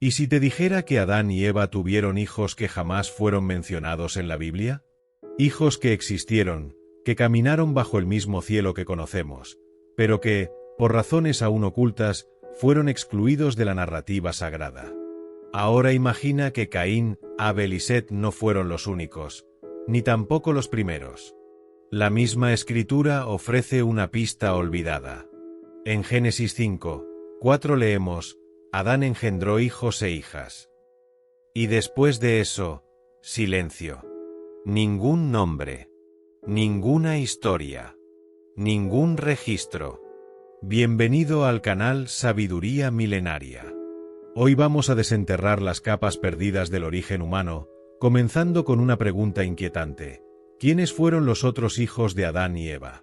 ¿Y si te dijera que Adán y Eva tuvieron hijos que jamás fueron mencionados en la Biblia? Hijos que existieron, que caminaron bajo el mismo cielo que conocemos, pero que, por razones aún ocultas, fueron excluidos de la narrativa sagrada. Ahora imagina que Caín, Abel y Set no fueron los únicos, ni tampoco los primeros. La misma escritura ofrece una pista olvidada. En Génesis 5:4 leemos: Adán engendró hijos e hijas. Y después de eso, silencio. Ningún nombre. Ninguna historia. Ningún registro. Bienvenido al canal Sabiduría Milenaria. Hoy vamos a desenterrar las capas perdidas del origen humano, comenzando con una pregunta inquietante. ¿Quiénes fueron los otros hijos de Adán y Eva?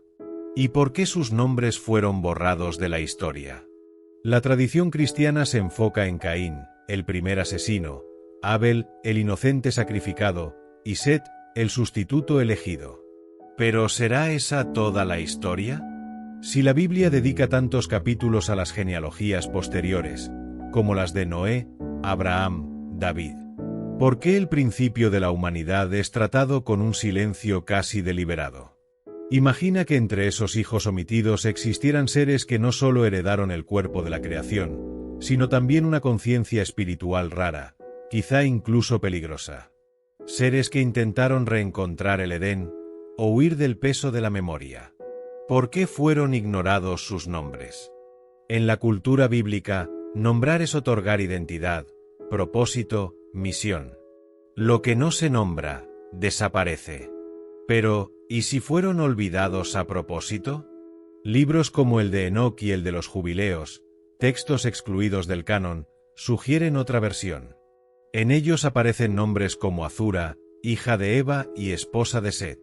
¿Y por qué sus nombres fueron borrados de la historia? La tradición cristiana se enfoca en Caín, el primer asesino, Abel, el inocente sacrificado, y Set, el sustituto elegido. ¿Pero será esa toda la historia? Si la Biblia dedica tantos capítulos a las genealogías posteriores, como las de Noé, Abraham, David, ¿por qué el principio de la humanidad es tratado con un silencio casi deliberado? Imagina que entre esos hijos omitidos existieran seres que no solo heredaron el cuerpo de la creación, sino también una conciencia espiritual rara, quizá incluso peligrosa. Seres que intentaron reencontrar el Edén o huir del peso de la memoria. ¿Por qué fueron ignorados sus nombres? En la cultura bíblica, nombrar es otorgar identidad, propósito, misión. Lo que no se nombra, desaparece. Pero, ¿y si fueron olvidados a propósito? Libros como el de Enoc y el de los Jubileos, textos excluidos del canon, sugieren otra versión. En ellos aparecen nombres como Azura, hija de Eva y esposa de Set.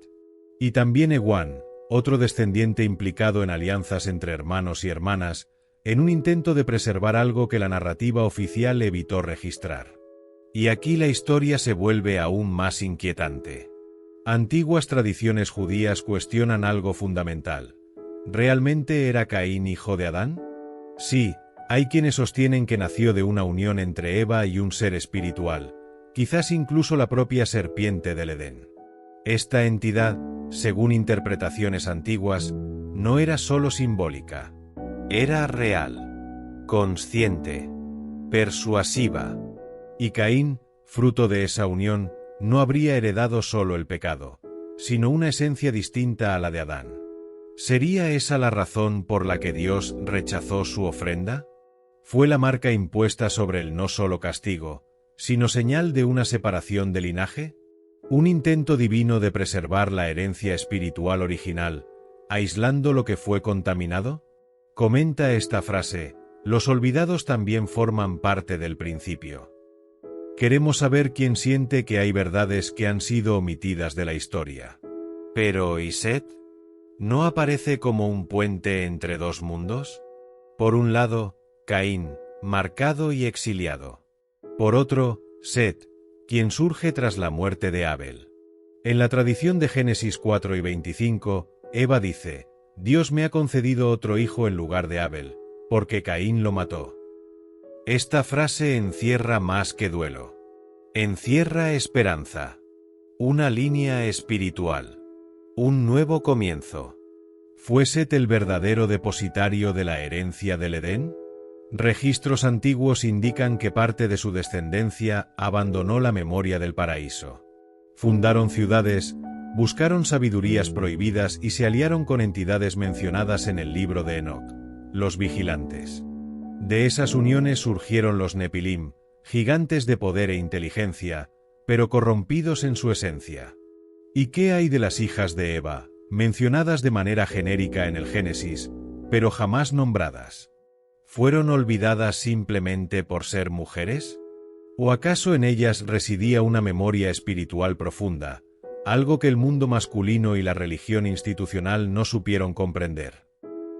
Y también Ewan, otro descendiente implicado en alianzas entre hermanos y hermanas, en un intento de preservar algo que la narrativa oficial evitó registrar. Y aquí la historia se vuelve aún más inquietante. Antiguas tradiciones judías cuestionan algo fundamental. ¿Realmente era Caín hijo de Adán? Sí, hay quienes sostienen que nació de una unión entre Eva y un ser espiritual, quizás incluso la propia serpiente del Edén. Esta entidad, según interpretaciones antiguas, no era solo simbólica. Era real, consciente, persuasiva. Y Caín, fruto de esa unión, no habría heredado solo el pecado, sino una esencia distinta a la de Adán. ¿Sería esa la razón por la que Dios rechazó su ofrenda? ¿Fue la marca impuesta sobre él no solo castigo, sino señal de una separación de linaje? ¿Un intento divino de preservar la herencia espiritual original, aislando lo que fue contaminado? Comenta esta frase: los olvidados también forman parte del principio. Queremos saber quién siente que hay verdades que han sido omitidas de la historia. Pero, ¿y Set? ¿No aparece como un puente entre dos mundos? Por un lado, Caín, marcado y exiliado. Por otro, Set, quien surge tras la muerte de Abel. En la tradición de Génesis 4 y 25, Eva dice: Dios me ha concedido otro hijo en lugar de Abel, porque Caín lo mató. Esta frase encierra más que duelo. Encierra esperanza. Una línea espiritual. Un nuevo comienzo. ¿Fue Set el verdadero depositario de la herencia del Edén? Registros antiguos indican que parte de su descendencia abandonó la memoria del paraíso. Fundaron ciudades, buscaron sabidurías prohibidas y se aliaron con entidades mencionadas en el libro de Enoc, los vigilantes. De esas uniones surgieron los Nepilim, gigantes de poder e inteligencia, pero corrompidos en su esencia. ¿Y qué hay de las hijas de Eva, mencionadas de manera genérica en el Génesis, pero jamás nombradas? ¿Fueron olvidadas simplemente por ser mujeres? ¿O acaso en ellas residía una memoria espiritual profunda, algo que el mundo masculino y la religión institucional no supieron comprender?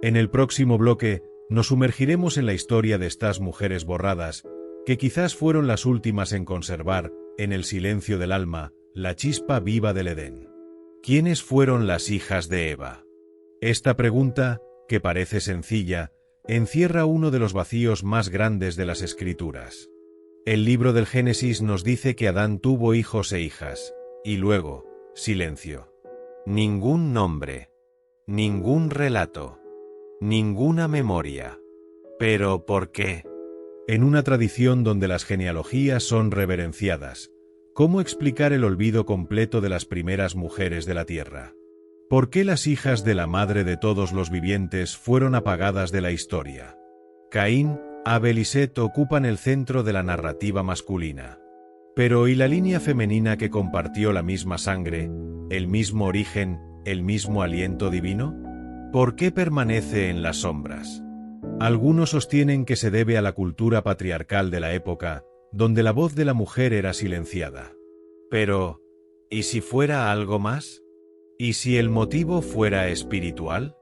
En el próximo bloque, nos sumergiremos en la historia de estas mujeres borradas, que quizás fueron las últimas en conservar, en el silencio del alma, la chispa viva del Edén. ¿Quiénes fueron las hijas de Eva? Esta pregunta, que parece sencilla, encierra uno de los vacíos más grandes de las Escrituras. El libro del Génesis nos dice que Adán tuvo hijos e hijas, y luego, silencio. Ningún nombre, ningún relato, ninguna memoria. ¿Pero por qué? En una tradición donde las genealogías son reverenciadas, ¿cómo explicar el olvido completo de las primeras mujeres de la tierra? ¿Por qué las hijas de la madre de todos los vivientes fueron apagadas de la historia? Caín, Abel y Set ocupan el centro de la narrativa masculina. Pero ¿y la línea femenina que compartió la misma sangre, el mismo origen, el mismo aliento divino? ¿Por qué permanece en las sombras? Algunos sostienen que se debe a la cultura patriarcal de la época, donde la voz de la mujer era silenciada. Pero, ¿y si fuera algo más? ¿Y si el motivo fuera espiritual?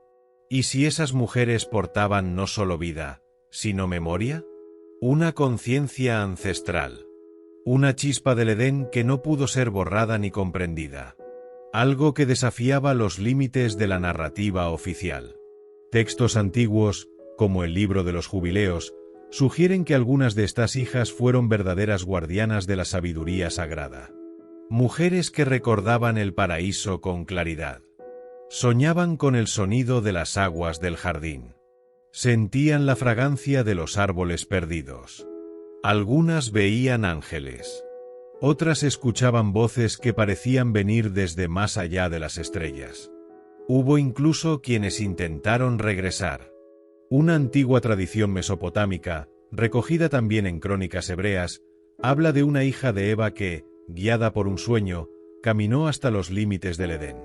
¿Y si esas mujeres portaban no solo vida, sino memoria? Una conciencia ancestral. Una chispa del Edén que no pudo ser borrada ni comprendida. Algo que desafiaba los límites de la narrativa oficial. Textos antiguos, como el libro de los Jubileos, sugieren que algunas de estas hijas fueron verdaderas guardianas de la sabiduría sagrada. Mujeres que recordaban el paraíso con claridad. Soñaban con el sonido de las aguas del jardín. Sentían la fragancia de los árboles perdidos. Algunas veían ángeles. Otras escuchaban voces que parecían venir desde más allá de las estrellas. Hubo incluso quienes intentaron regresar. Una antigua tradición mesopotámica, recogida también en crónicas hebreas, habla de una hija de Eva que, guiada por un sueño, caminó hasta los límites del Edén.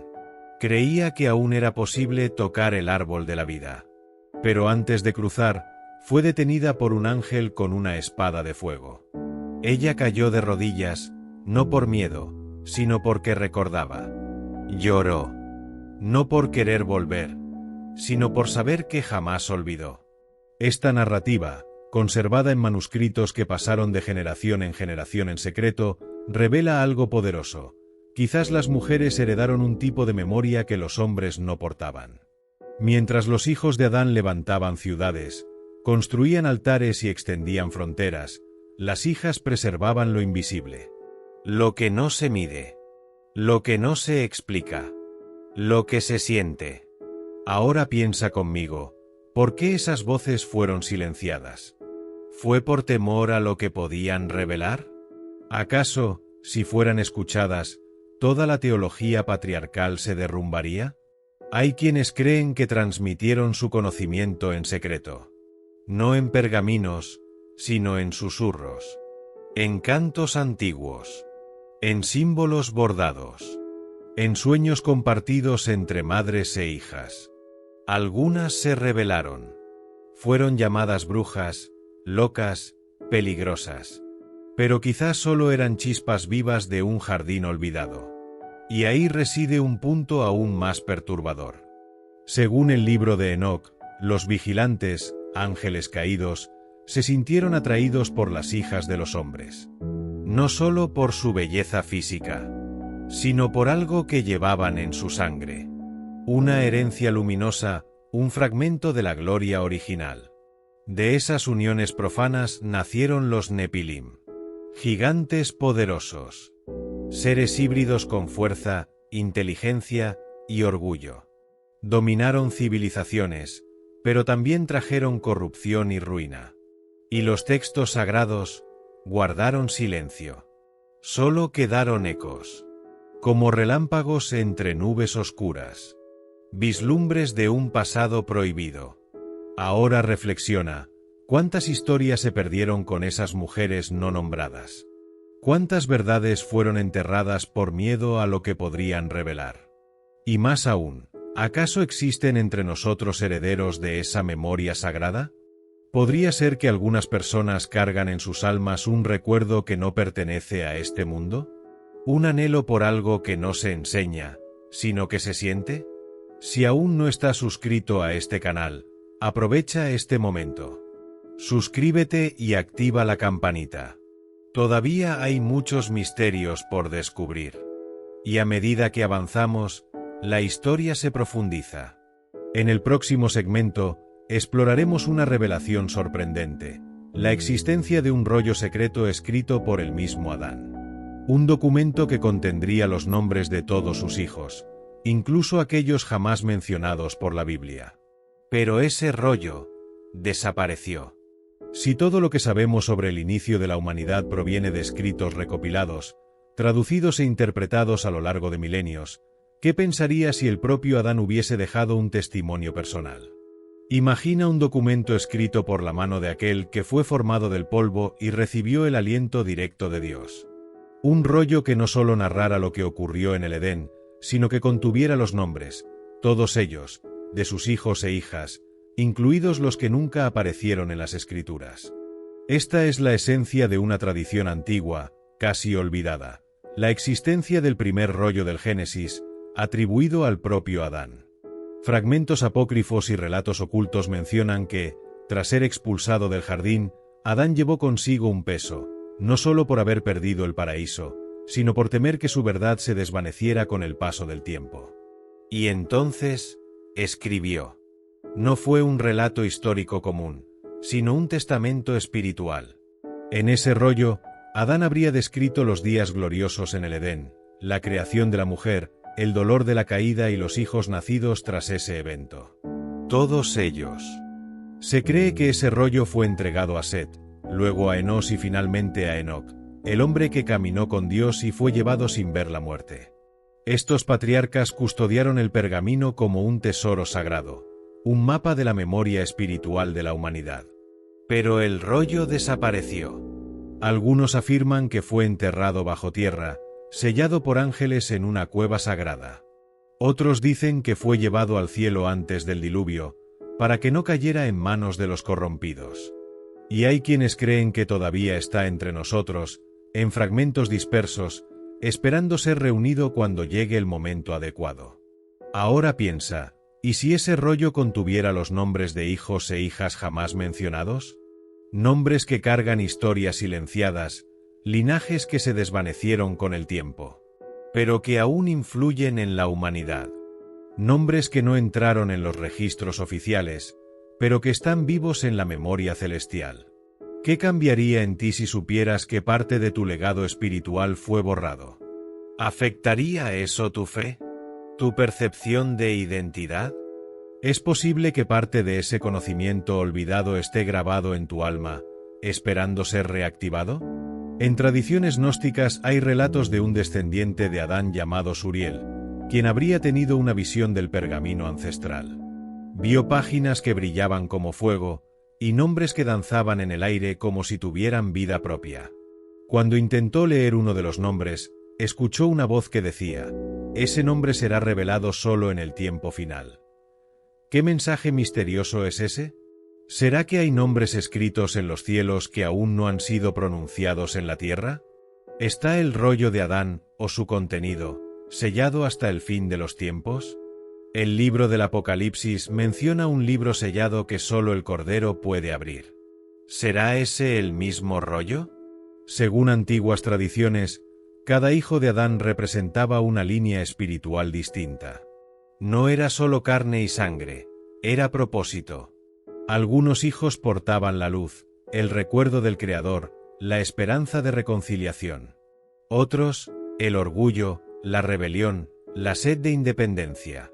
Creía que aún era posible tocar el árbol de la vida. Pero antes de cruzar, fue detenida por un ángel con una espada de fuego. Ella cayó de rodillas, no por miedo, sino porque recordaba. Lloró. No por querer volver, sino por saber que jamás olvidó. Esta narrativa, conservada en manuscritos que pasaron de generación en secreto, revela algo poderoso. Quizás las mujeres heredaron un tipo de memoria que los hombres no portaban. Mientras los hijos de Adán levantaban ciudades, construían altares y extendían fronteras, las hijas preservaban lo invisible. Lo que no se mide. Lo que no se explica. Lo que se siente. Ahora piensa conmigo, ¿por qué esas voces fueron silenciadas? ¿Fue por temor a lo que podían revelar? ¿Acaso, si fueran escuchadas, toda la teología patriarcal se derrumbaría? Hay quienes creen que transmitieron su conocimiento en secreto. No en pergaminos, sino en susurros. En cantos antiguos. En símbolos bordados. En sueños compartidos entre madres e hijas. Algunas se rebelaron. Fueron llamadas brujas, locas, peligrosas. Pero quizás solo eran chispas vivas de un jardín olvidado. Y ahí reside un punto aún más perturbador. Según el libro de Enoc, los vigilantes, ángeles caídos, se sintieron atraídos por las hijas de los hombres. No solo por su belleza física, sino por algo que llevaban en su sangre. Una herencia luminosa, un fragmento de la gloria original. De esas uniones profanas nacieron los Nepilim. Gigantes poderosos. Seres híbridos con fuerza, inteligencia y orgullo. Dominaron civilizaciones, pero también trajeron corrupción y ruina. Y los textos sagrados guardaron silencio. Solo quedaron ecos. Como relámpagos entre nubes oscuras. Vislumbres de un pasado prohibido. Ahora reflexiona, ¿cuántas historias se perdieron con esas mujeres no nombradas? ¿Cuántas verdades fueron enterradas por miedo a lo que podrían revelar? Y más aún, ¿acaso existen entre nosotros herederos de esa memoria sagrada? ¿Podría ser que algunas personas cargan en sus almas un recuerdo que no pertenece a este mundo? ¿Un anhelo por algo que no se enseña, sino que se siente? Si aún no estás suscrito a este canal, aprovecha este momento. Suscríbete y activa la campanita. Todavía hay muchos misterios por descubrir. Y a medida que avanzamos, la historia se profundiza. En el próximo segmento, exploraremos una revelación sorprendente, la existencia de un rollo secreto escrito por el mismo Adán. Un documento que contendría los nombres de todos sus hijos, incluso aquellos jamás mencionados por la Biblia. Pero ese rollo desapareció. Si todo lo que sabemos sobre el inicio de la humanidad proviene de escritos recopilados, traducidos e interpretados a lo largo de milenios, ¿qué pensaría si el propio Adán hubiese dejado un testimonio personal? Imagina un documento escrito por la mano de aquel que fue formado del polvo y recibió el aliento directo de Dios. Un rollo que no solo narrara lo que ocurrió en el Edén, sino que contuviera los nombres, todos ellos, de sus hijos e hijas, incluidos los que nunca aparecieron en las Escrituras. Esta es la esencia de una tradición antigua, casi olvidada, la existencia del primer rollo del Génesis, atribuido al propio Adán. Fragmentos apócrifos y relatos ocultos mencionan que, tras ser expulsado del jardín, Adán llevó consigo un peso, no solo por haber perdido el paraíso, sino por temer que su verdad se desvaneciera con el paso del tiempo. Y entonces, escribió. No fue un relato histórico común, sino un testamento espiritual. En ese rollo, Adán habría descrito los días gloriosos en el Edén, la creación de la mujer, el dolor de la caída y los hijos nacidos tras ese evento. Todos ellos. Se cree que ese rollo fue entregado a Set, luego a Enós y finalmente a Enoc, el hombre que caminó con Dios y fue llevado sin ver la muerte. Estos patriarcas custodiaron el pergamino como un tesoro sagrado, un mapa de la memoria espiritual de la humanidad. Pero el rollo desapareció. Algunos afirman que fue enterrado bajo tierra, sellado por ángeles en una cueva sagrada. Otros dicen que fue llevado al cielo antes del diluvio, para que no cayera en manos de los corrompidos. Y hay quienes creen que todavía está entre nosotros, en fragmentos dispersos, esperando ser reunido cuando llegue el momento adecuado. Ahora piensa, ¿y si ese rollo contuviera los nombres de hijos e hijas jamás mencionados? Nombres que cargan historias silenciadas, linajes que se desvanecieron con el tiempo, pero que aún influyen en la humanidad. Nombres que no entraron en los registros oficiales, pero que están vivos en la memoria celestial. ¿Qué cambiaría en ti si supieras que parte de tu legado espiritual fue borrado? ¿Afectaría eso tu fe? ¿Tu percepción de identidad? ¿Es posible que parte de ese conocimiento olvidado esté grabado en tu alma, esperando ser reactivado? En tradiciones gnósticas hay relatos de un descendiente de Adán llamado Suriel, quien habría tenido una visión del pergamino ancestral. Vio páginas que brillaban como fuego, y nombres que danzaban en el aire como si tuvieran vida propia. Cuando intentó leer uno de los nombres, escuchó una voz que decía: ese nombre será revelado solo en el tiempo final. ¿Qué mensaje misterioso es ese? ¿Será que hay nombres escritos en los cielos que aún no han sido pronunciados en la tierra? ¿Está el rollo de Adán, o su contenido, sellado hasta el fin de los tiempos? El libro del Apocalipsis menciona un libro sellado que solo el Cordero puede abrir. ¿Será ese el mismo rollo? Según antiguas tradiciones, cada hijo de Adán representaba una línea espiritual distinta. No era solo carne y sangre, era propósito. Algunos hijos portaban la luz, el recuerdo del Creador, la esperanza de reconciliación. Otros, el orgullo, la rebelión, la sed de independencia.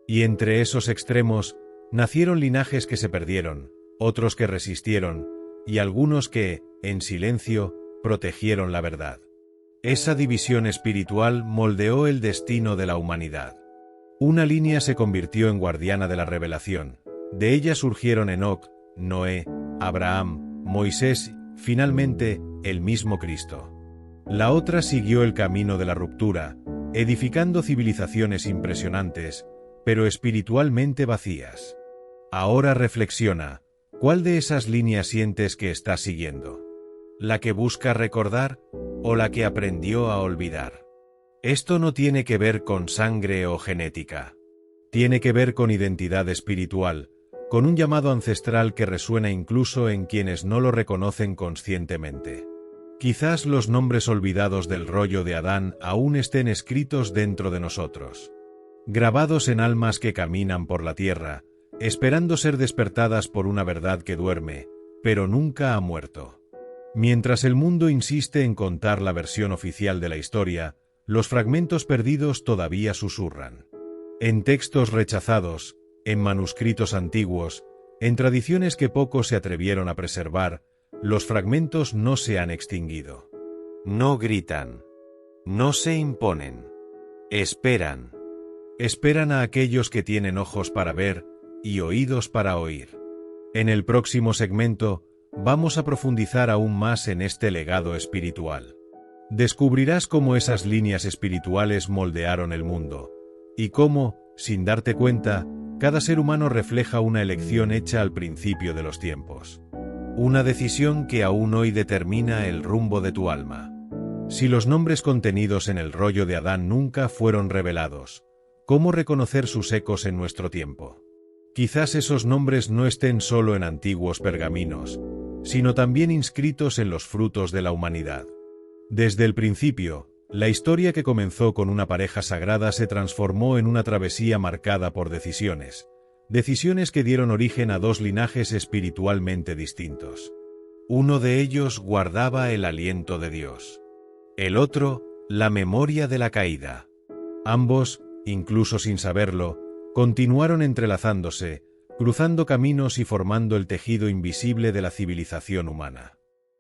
Y entre esos extremos, nacieron linajes que se perdieron, otros que resistieron, y algunos que, en silencio, protegieron la verdad. Esa división espiritual moldeó el destino de la humanidad. Una línea se convirtió en guardiana de la revelación. De ella surgieron Enoc, Noé, Abraham, Moisés, finalmente, el mismo Cristo. La otra siguió el camino de la ruptura, edificando civilizaciones impresionantes, pero espiritualmente vacías. Ahora reflexiona, ¿cuál de esas líneas sientes que estás siguiendo? ¿La que busca recordar, o la que aprendió a olvidar? Esto no tiene que ver con sangre o genética. Tiene que ver con identidad espiritual, con un llamado ancestral que resuena incluso en quienes no lo reconocen conscientemente. Quizás los nombres olvidados del rollo de Adán aún estén escritos dentro de nosotros, grabados en almas que caminan por la tierra, esperando ser despertadas por una verdad que duerme, pero nunca ha muerto. Mientras el mundo insiste en contar la versión oficial de la historia, los fragmentos perdidos todavía susurran. En textos rechazados, en manuscritos antiguos, en tradiciones que pocos se atrevieron a preservar, los fragmentos no se han extinguido. No gritan. No se imponen. Esperan. Esperan a aquellos que tienen ojos para ver y oídos para oír. En el próximo segmento, vamos a profundizar aún más en este legado espiritual. Descubrirás cómo esas líneas espirituales moldearon el mundo, y cómo, sin darte cuenta, cada ser humano refleja una elección hecha al principio de los tiempos. Una decisión que aún hoy determina el rumbo de tu alma. Si los nombres contenidos en el rollo de Adán nunca fueron revelados, ¿cómo reconocer sus ecos en nuestro tiempo? Quizás esos nombres no estén solo en antiguos pergaminos, sino también inscritos en los frutos de la humanidad. Desde el principio, la historia que comenzó con una pareja sagrada se transformó en una travesía marcada por decisiones que dieron origen a dos linajes espiritualmente distintos. Uno de ellos guardaba el aliento de Dios. El otro, la memoria de la caída. Ambos, incluso sin saberlo, continuaron entrelazándose, cruzando caminos y formando el tejido invisible de la civilización humana.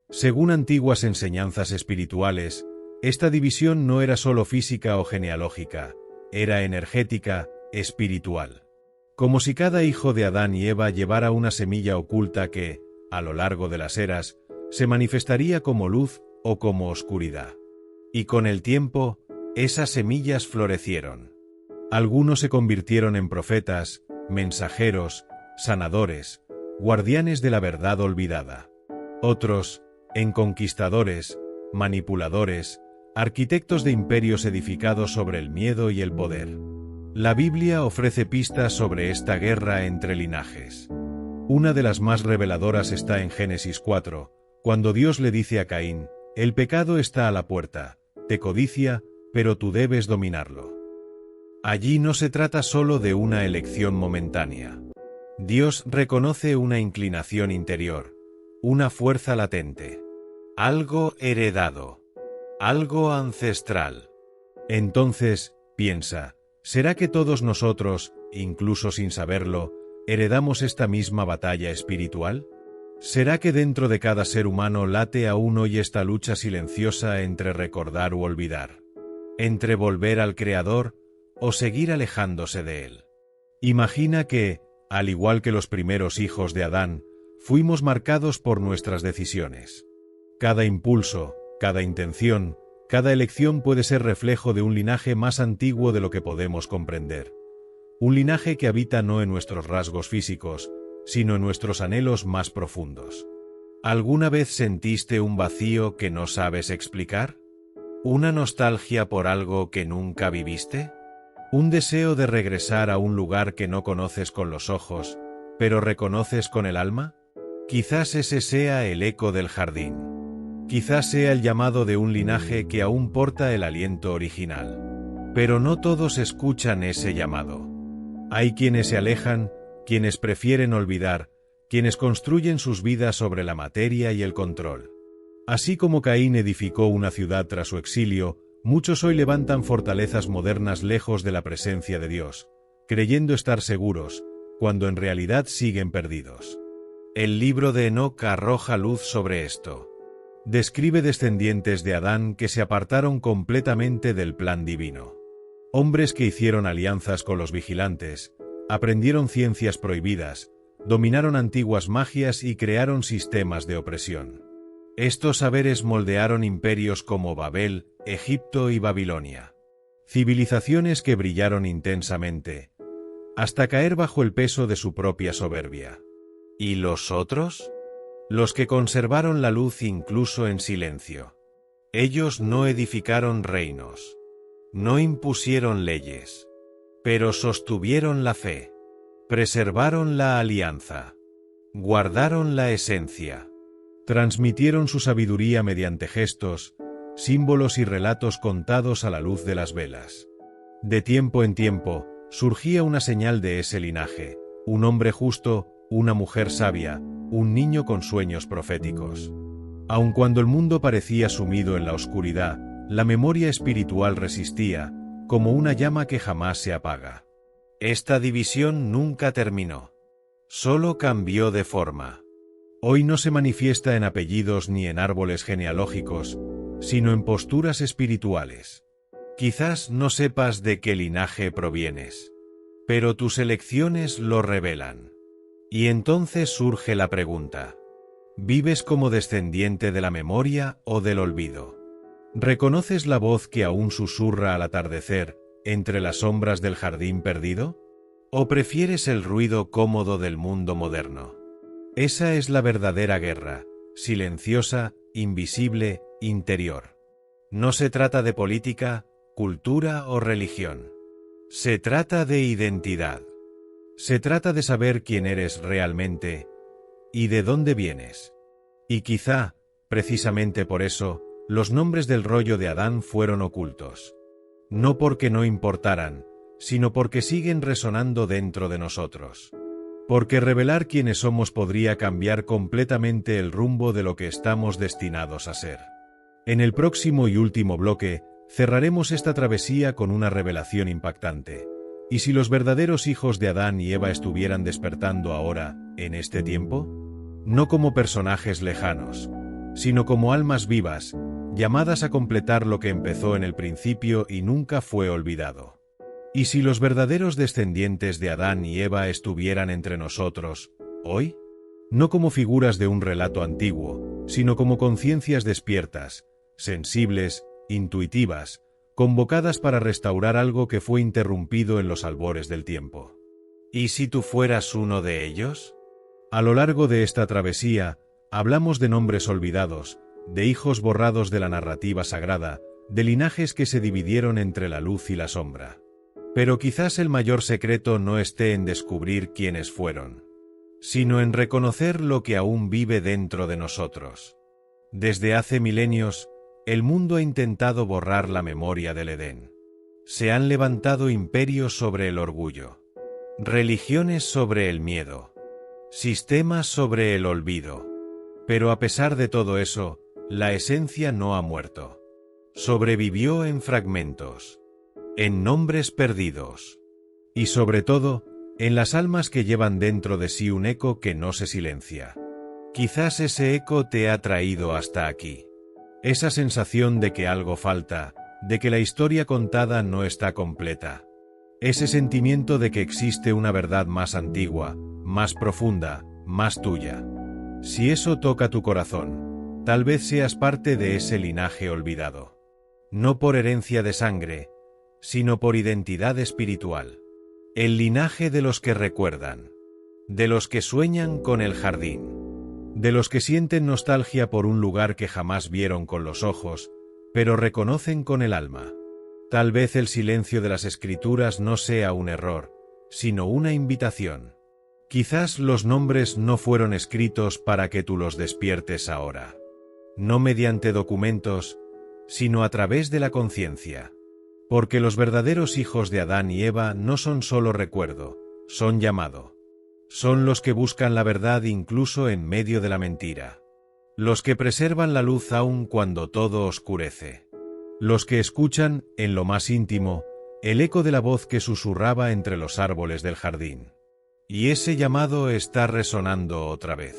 Según antiguas enseñanzas espirituales, esta división no era solo física o genealógica, era energética, espiritual. Como si cada hijo de Adán y Eva llevara una semilla oculta que, a lo largo de las eras, se manifestaría como luz o como oscuridad. Y con el tiempo, esas semillas florecieron. Algunos se convirtieron en profetas, mensajeros, sanadores, guardianes de la verdad olvidada. Otros, en conquistadores, manipuladores, arquitectos de imperios edificados sobre el miedo y el poder. La Biblia ofrece pistas sobre esta guerra entre linajes. Una de las más reveladoras está en Génesis 4, cuando Dios le dice a Caín: el pecado está a la puerta, te codicia, pero tú debes dominarlo. Allí no se trata solo de una elección momentánea. Dios reconoce una inclinación interior, una fuerza latente, algo heredado, algo ancestral. Entonces, piensa, ¿será que todos nosotros, incluso sin saberlo, heredamos esta misma batalla espiritual? ¿Será que dentro de cada ser humano late aún hoy esta lucha silenciosa entre recordar u olvidar? Entre volver al Creador o seguir alejándose de él. Imagina que, al igual que los primeros hijos de Adán, fuimos marcados por nuestras decisiones. Cada impulso, cada intención, cada elección puede ser reflejo de un linaje más antiguo de lo que podemos comprender. Un linaje que habita no en nuestros rasgos físicos, sino en nuestros anhelos más profundos. ¿Alguna vez sentiste un vacío que no sabes explicar? ¿Una nostalgia por algo que nunca viviste? ¿Un deseo de regresar a un lugar que no conoces con los ojos, pero reconoces con el alma? Quizás ese sea el eco del jardín. Quizás sea el llamado de un linaje que aún porta el aliento original. Pero no todos escuchan ese llamado. Hay quienes se alejan, quienes prefieren olvidar, quienes construyen sus vidas sobre la materia y el control. Así como Caín edificó una ciudad tras su exilio, muchos hoy levantan fortalezas modernas lejos de la presencia de Dios, creyendo estar seguros, cuando en realidad siguen perdidos. El libro de Enoc arroja luz sobre esto. Describe descendientes de Adán que se apartaron completamente del plan divino. Hombres que hicieron alianzas con los vigilantes, aprendieron ciencias prohibidas, dominaron antiguas magias y crearon sistemas de opresión. Estos saberes moldearon imperios como Babel, Egipto y Babilonia. Civilizaciones que brillaron intensamente, hasta caer bajo el peso de su propia soberbia. ¿Y los otros? Los que conservaron la luz incluso en silencio. Ellos no edificaron reinos, no impusieron leyes, pero sostuvieron la fe, preservaron la alianza, guardaron la esencia. Transmitieron su sabiduría mediante gestos, símbolos y relatos contados a la luz de las velas. De tiempo en tiempo, surgía una señal de ese linaje, un hombre justo, una mujer sabia, un niño con sueños proféticos. Aun cuando el mundo parecía sumido en la oscuridad, la memoria espiritual resistía, como una llama que jamás se apaga. Esta división nunca terminó. Solo cambió de forma. Hoy no se manifiesta en apellidos ni en árboles genealógicos, sino en posturas espirituales. Quizás no sepas de qué linaje provienes, pero tus elecciones lo revelan. Y entonces surge la pregunta: ¿vives como descendiente de la memoria o del olvido? ¿Reconoces la voz que aún susurra al atardecer entre las sombras del jardín perdido? ¿O prefieres el ruido cómodo del mundo moderno? Esa es la verdadera guerra, silenciosa, invisible, interior. No se trata de política, cultura o religión. Se trata de identidad. Se trata de saber quién eres realmente y de dónde vienes. Y quizá, precisamente por eso, los nombres del rollo de Adán fueron ocultos. No porque no importaran, sino porque siguen resonando dentro de nosotros. Porque revelar quiénes somos podría cambiar completamente el rumbo de lo que estamos destinados a ser. En el próximo y último bloque, cerraremos esta travesía con una revelación impactante. ¿Y si los verdaderos hijos de Adán y Eva estuvieran despertando ahora, en este tiempo? No como personajes lejanos, sino como almas vivas, llamadas a completar lo que empezó en el principio y nunca fue olvidado. ¿Y si los verdaderos descendientes de Adán y Eva estuvieran entre nosotros, hoy? No como figuras de un relato antiguo, sino como conciencias despiertas, sensibles, intuitivas, convocadas para restaurar algo que fue interrumpido en los albores del tiempo. ¿Y si tú fueras uno de ellos? A lo largo de esta travesía, hablamos de nombres olvidados, de hijos borrados de la narrativa sagrada, de linajes que se dividieron entre la luz y la sombra. Pero quizás el mayor secreto no esté en descubrir quiénes fueron, sino en reconocer lo que aún vive dentro de nosotros. Desde hace milenios, el mundo ha intentado borrar la memoria del Edén. Se han levantado imperios sobre el orgullo, religiones sobre el miedo, sistemas sobre el olvido. Pero a pesar de todo eso, la esencia no ha muerto. Sobrevivió en fragmentos, en nombres perdidos, y sobre todo, en las almas que llevan dentro de sí un eco que no se silencia. Quizás ese eco te ha traído hasta aquí. Esa sensación de que algo falta, de que la historia contada no está completa. Ese sentimiento de que existe una verdad más antigua, más profunda, más tuya. Si eso toca tu corazón, tal vez seas parte de ese linaje olvidado. No por herencia de sangre, sino por identidad espiritual. El linaje de los que recuerdan, de los que sueñan con el jardín, de los que sienten nostalgia por un lugar que jamás vieron con los ojos, pero reconocen con el alma. Tal vez el silencio de las escrituras no sea un error, sino una invitación. Quizás los nombres no fueron escritos para que tú los despiertes ahora. No mediante documentos, sino a través de la conciencia. Porque los verdaderos hijos de Adán y Eva no son solo recuerdo, son llamado. Son los que buscan la verdad incluso en medio de la mentira. Los que preservan la luz aun cuando todo oscurece. Los que escuchan, en lo más íntimo, el eco de la voz que susurraba entre los árboles del jardín. Y ese llamado está resonando otra vez.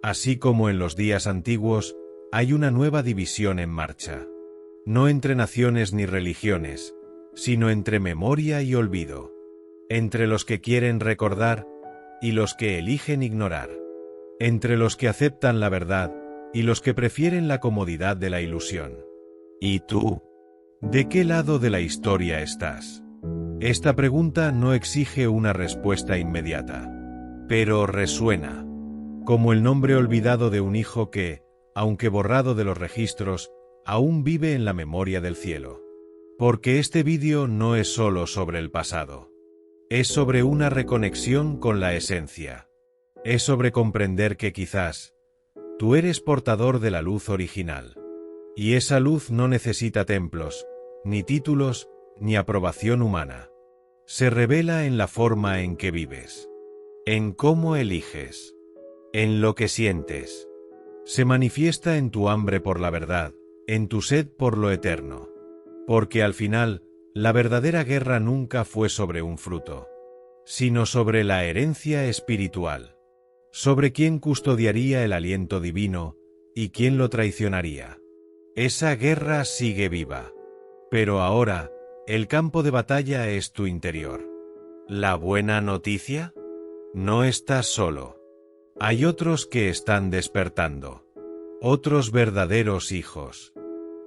Así como en los días antiguos, hay una nueva división en marcha. No entre naciones ni religiones, sino entre memoria y olvido. Entre los que quieren recordar y los que eligen ignorar. Entre los que aceptan la verdad y los que prefieren la comodidad de la ilusión. ¿Y tú? ¿De qué lado de la historia estás? Esta pregunta no exige una respuesta inmediata, pero resuena, como el nombre olvidado de un hijo que, aunque borrado de los registros, aún vive en la memoria del cielo. Porque este vídeo no es solo sobre el pasado. Es sobre una reconexión con la esencia. Es sobre comprender que quizás tú eres portador de la luz original. Y esa luz no necesita templos, ni títulos, ni aprobación humana. Se revela en la forma en que vives. En cómo eliges. en lo que sientes. Se manifiesta en tu hambre por la verdad, en tu sed por lo eterno. Porque al final, la verdadera guerra nunca fue sobre un fruto, sino sobre la herencia espiritual. Sobre quién custodiaría el aliento divino y quién lo traicionaría. Esa guerra sigue viva. Pero ahora, el campo de batalla es tu interior. ¿La buena noticia? No estás solo. Hay otros que están despertando. Otros verdaderos hijos.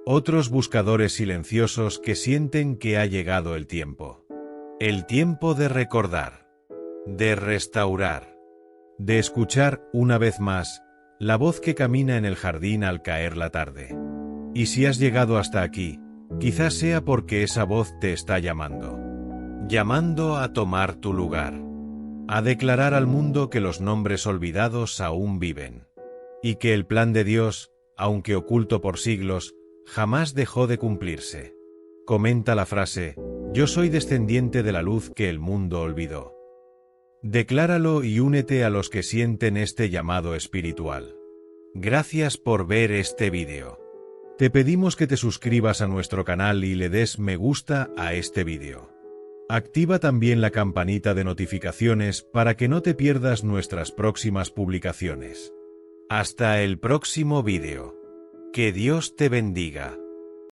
Otros buscadores silenciosos que sienten que ha llegado el tiempo. El tiempo de recordar. De restaurar. De escuchar, una vez más, la voz que camina en el jardín al caer la tarde. Y si has llegado hasta aquí, quizás sea porque esa voz te está llamando. Llamando a tomar tu lugar. A declarar al mundo que los nombres olvidados aún viven. Y que el plan de Dios, aunque oculto por siglos, jamás dejó de cumplirse. Comenta la frase, yo soy descendiente de la luz que el mundo olvidó. Decláralo y únete a los que sienten este llamado espiritual. Gracias por ver este vídeo. Te pedimos que te suscribas a nuestro canal y le des me gusta a este vídeo. Activa también la campanita de notificaciones para que no te pierdas nuestras próximas publicaciones. Hasta el próximo vídeo. Que Dios te bendiga.